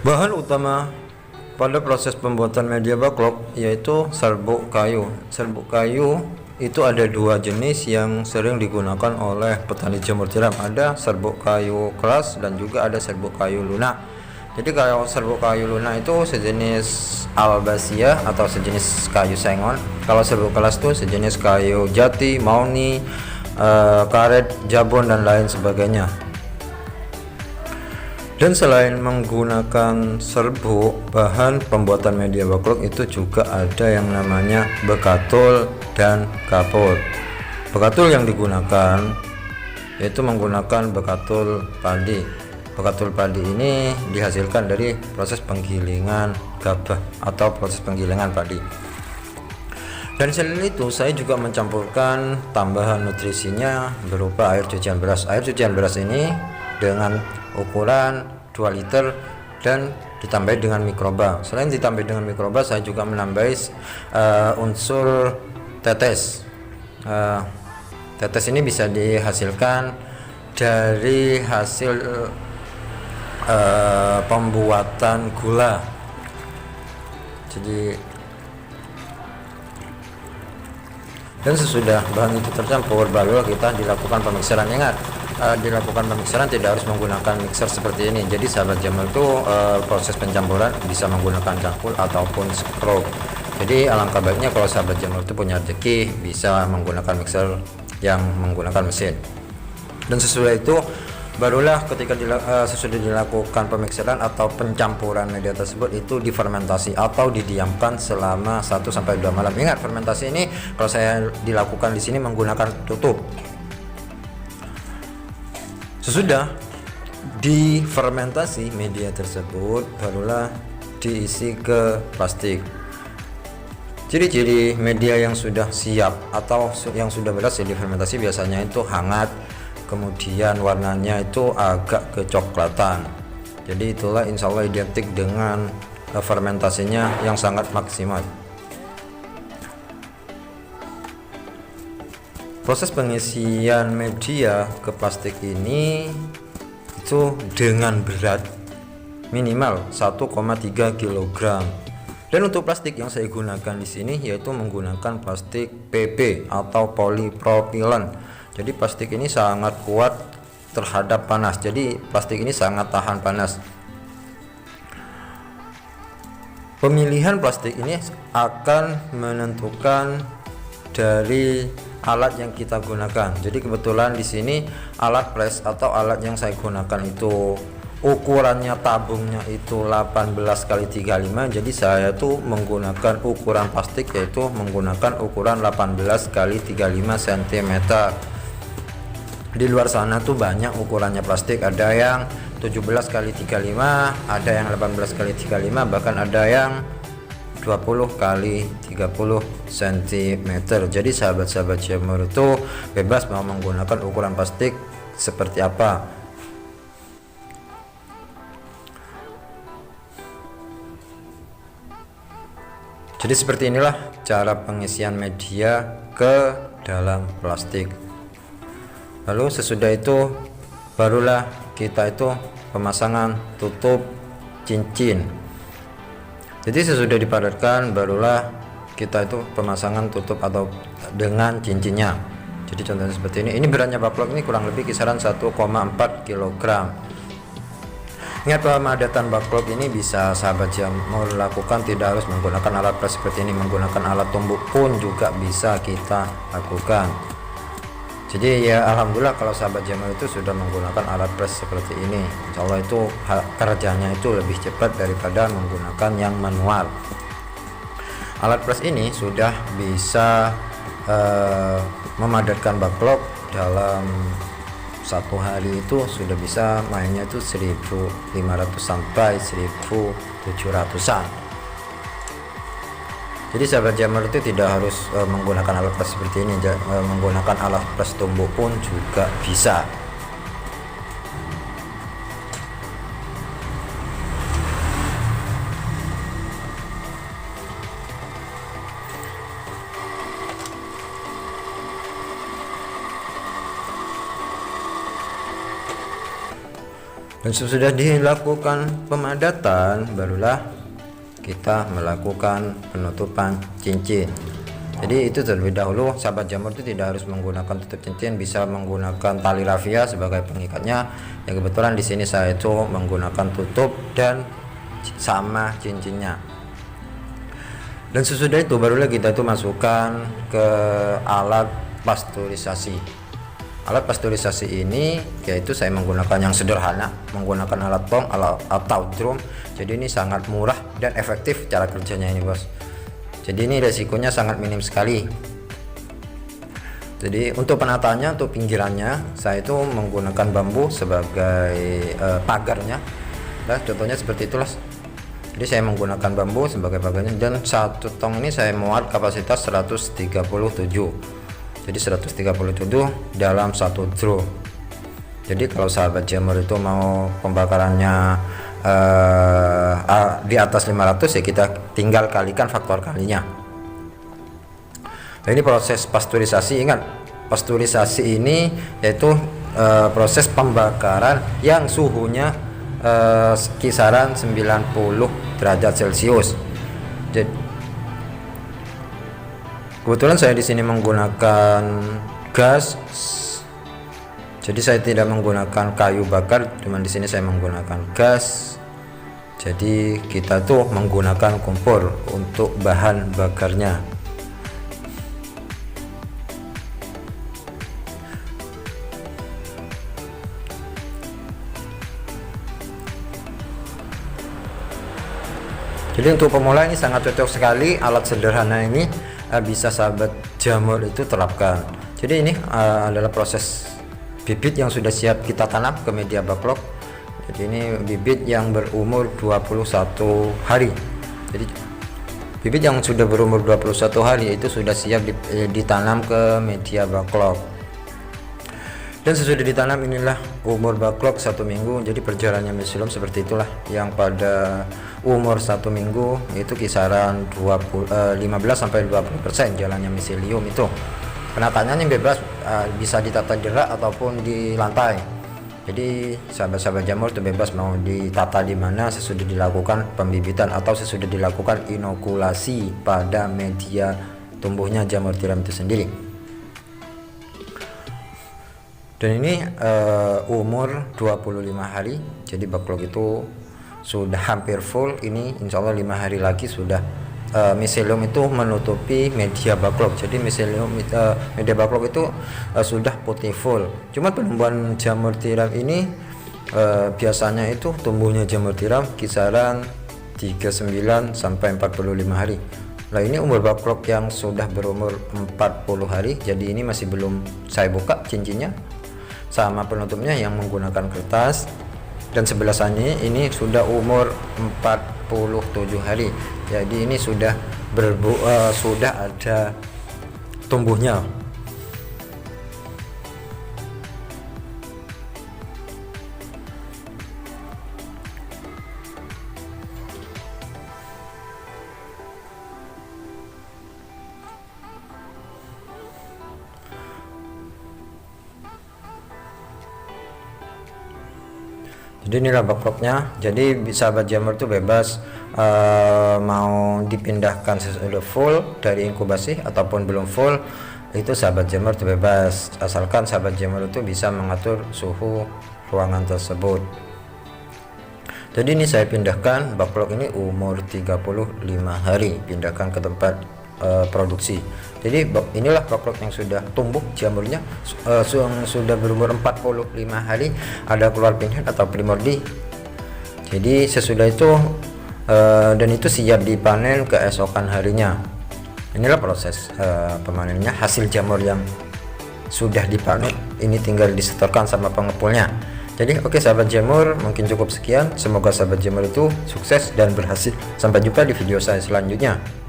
Bahan utama pada proses pembuatan media backlog yaitu serbuk kayu. Serbuk kayu itu ada dua jenis yang sering digunakan oleh petani jamur tiram. Ada serbuk kayu keras dan juga ada serbuk kayu lunak. Jadi kalau serbuk kayu lunak itu sejenis albasia atau sejenis kayu sengon. Kalau serbuk keras itu sejenis kayu jati, mauni, karet, jabon dan lain sebagainya. Dan selain menggunakan serbuk, bahan pembuatan media backlog itu juga ada yang namanya bekatul dan kapur. Bekatul yang digunakan yaitu menggunakan bekatul padi. Bekatul padi ini dihasilkan dari proses penggilingan gabah atau proses penggilingan padi. Dan selain itu saya juga mencampurkan tambahan nutrisinya berupa air cucian beras. Air cucian beras ini dengan ukuran 2 liter dan ditambah dengan mikroba. Selain ditambah dengan mikroba, saya juga menambah unsur tetes. Tetes ini bisa dihasilkan dari hasil pembuatan gula. Jadi dan sesudah bahan itu tercampur, baru kita dilakukan pemikseran. Ingat, dilakukan pemikseran tidak harus menggunakan mixer seperti ini. Jadi sahabat jamur itu proses pencampuran bisa menggunakan cangkul ataupun scrub. Jadi alangkah baiknya kalau sahabat jamur itu punya rezeki bisa menggunakan mixer yang menggunakan mesin. Dan sesudah itu barulah ketika sesudah dilakukan pemikseran atau pencampuran media tersebut itu difermentasi atau didiamkan selama 1-2 malam. Ingat, fermentasi ini kalau saya dilakukan di sini menggunakan tutup. Sesudah difermentasi media tersebut barulah diisi ke plastik. Ciri-ciri media yang sudah siap atau yang sudah berhasil difermentasi biasanya itu hangat, kemudian warnanya itu agak kecoklatan. Jadi itulah insya Allah identik dengan fermentasinya yang sangat maksimal. Proses pengisian media ke plastik ini itu dengan berat minimal 1,3 kg. Dan untuk plastik yang saya gunakan di sini yaitu menggunakan plastik PP atau polipropilen. Jadi plastik ini sangat kuat terhadap panas. Jadi plastik ini sangat tahan panas. Pemilihan plastik ini akan menentukan dari alat yang kita gunakan. Jadi kebetulan di sini alat press atau alat yang saya gunakan itu ukurannya tabungnya itu 18x35. Jadi saya tuh menggunakan ukuran plastik yaitu menggunakan ukuran 18x35 cm. Di luar sana tuh banyak ukurannya plastik, ada yang 17x35, ada yang 18x35, bahkan ada yang 20x30 cm. Jadi sahabat-sahabat jamur itu bebas mau menggunakan ukuran plastik seperti apa. Jadi seperti inilah cara pengisian media ke dalam plastik. Lalu sesudah itu barulah kita itu pemasangan tutup cincin. Jadi sesudah dipadatkan barulah kita itu pemasangan tutup atau dengan cincinnya. Jadi contohnya seperti ini. Ini beratnya backlog ini kurang lebih kisaran 1,4 kg. Ingat, pemadatan backlog ini bisa sahabat jamur lakukan tidak harus menggunakan alat press seperti ini. Menggunakan alat tumbuk pun juga bisa kita lakukan. Jadi ya alhamdulillah kalau sahabat jamur itu sudah menggunakan alat press seperti ini, insya Allah itu kerjanya itu lebih cepat daripada menggunakan yang manual. Alat press ini sudah bisa memadatkan backlog dalam satu hari itu sudah bisa mainnya itu 1.500 sampai 1.700an. Jadi sahabat jamur itu tidak harus menggunakan alat press seperti ini, menggunakan alat press tumbuk pun juga bisa. Dan Dan sesudah dilakukan pemadatan, barulah kita melakukan penutupan cincin. Jadi itu terlebih dahulu sahabat jamur itu tidak harus menggunakan tutup cincin, bisa menggunakan tali rafia sebagai pengikatnya. Ya kebetulan di sini saya itu menggunakan tutup dan sama cincinnya. Dan sesudah itu barulah kita itu masukkan ke alat pasteurisasi. Alat pasteurisasi ini yaitu saya menggunakan yang sederhana, menggunakan alat tong atau drum. Jadi ini sangat murah dan efektif cara kerjanya ini, bos. Jadi ini resikonya sangat minim sekali. Jadi untuk penataannya, untuk pinggirannya saya itu menggunakan bambu sebagai pagarnya. Nah, contohnya seperti itulah. Jadi saya menggunakan bambu sebagai pagarnya, dan satu tong ini saya muat kapasitas 137. Jadi 137 dalam satu drum. Jadi kalau sahabat jamur itu mau pembakarannya di atas 500, ya kita tinggal kalikan faktor kalinya. Nah, ini proses pasteurisasi. Ingat, pasteurisasi ini yaitu proses pembakaran yang suhunya kisaran 90 derajat Celcius. Jadi kebetulan saya di sini menggunakan gas. Jadi saya tidak menggunakan kayu bakar, cuman di sini saya menggunakan gas. Jadi kita tuh menggunakan kompor untuk bahan bakarnya. Jadi untuk pemula ini sangat cocok sekali, alat sederhana ini bisa sahabat jamur itu terapkan. Jadi ini adalah proses bibit yang sudah siap kita tanam ke media backlog. Jadi ini bibit yang berumur 21 hari. Jadi bibit yang sudah berumur 21 hari itu sudah siap ditanam ke media backlog. Dan sesudah ditanam inilah umur backlog 1 minggu. Jadi perjalanannya miselium seperti itulah, yang pada umur 1 minggu itu kisaran 15 sampai 20% jalannya miselium itu. Penataannya ini bebas, bisa ditata di rak ataupun di lantai. Jadi sahabat-sahabat jamur itu bebas mau ditata di mana sesudah dilakukan pembibitan atau sesudah dilakukan inokulasi pada media tumbuhnya jamur tiram itu sendiri. Dan ini umur 25 hari. Jadi backlog itu sudah hampir full. Ini insya Allah 5 hari lagi sudah miselium itu menutupi media backlog. Jadi miselium media backlog itu sudah putih full. Cuma penumbuhan jamur tiram ini biasanya itu tumbuhnya jamur tiram kisaran 39 sampai 45 hari. Nah, ini umur backlog yang sudah berumur 40 hari. Jadi ini masih belum saya buka cincinnya sama penutupnya yang menggunakan kertas. Dan sebelah sana ini sudah umur 47 hari. Jadi ini sudah sudah ada tumbuhnya. Jadi inilah backlognya. Jadi sahabat jamur itu bebas mau dipindahkan sesudah full dari inkubasi ataupun belum full, itu sahabat jamur itu bebas, asalkan sahabat jamur itu bisa mengatur suhu ruangan tersebut. Jadi ini saya pindahkan backlog ini umur 35 hari, pindahkan ke tempat produksi. Jadi inilah backlog yang sudah tumbuh jamurnya, sudah berumur 45 hari, ada keluar pinhead atau primordi. Jadi sesudah itu dan itu siap dipanen keesokan harinya. Inilah proses pemanennya. Hasil jamur yang sudah dipanen ini tinggal disetorkan sama pengepulnya. Jadi oke sahabat jamur, mungkin cukup sekian. Semoga sahabat jamur itu sukses dan berhasil. Sampai jumpa di video saya selanjutnya.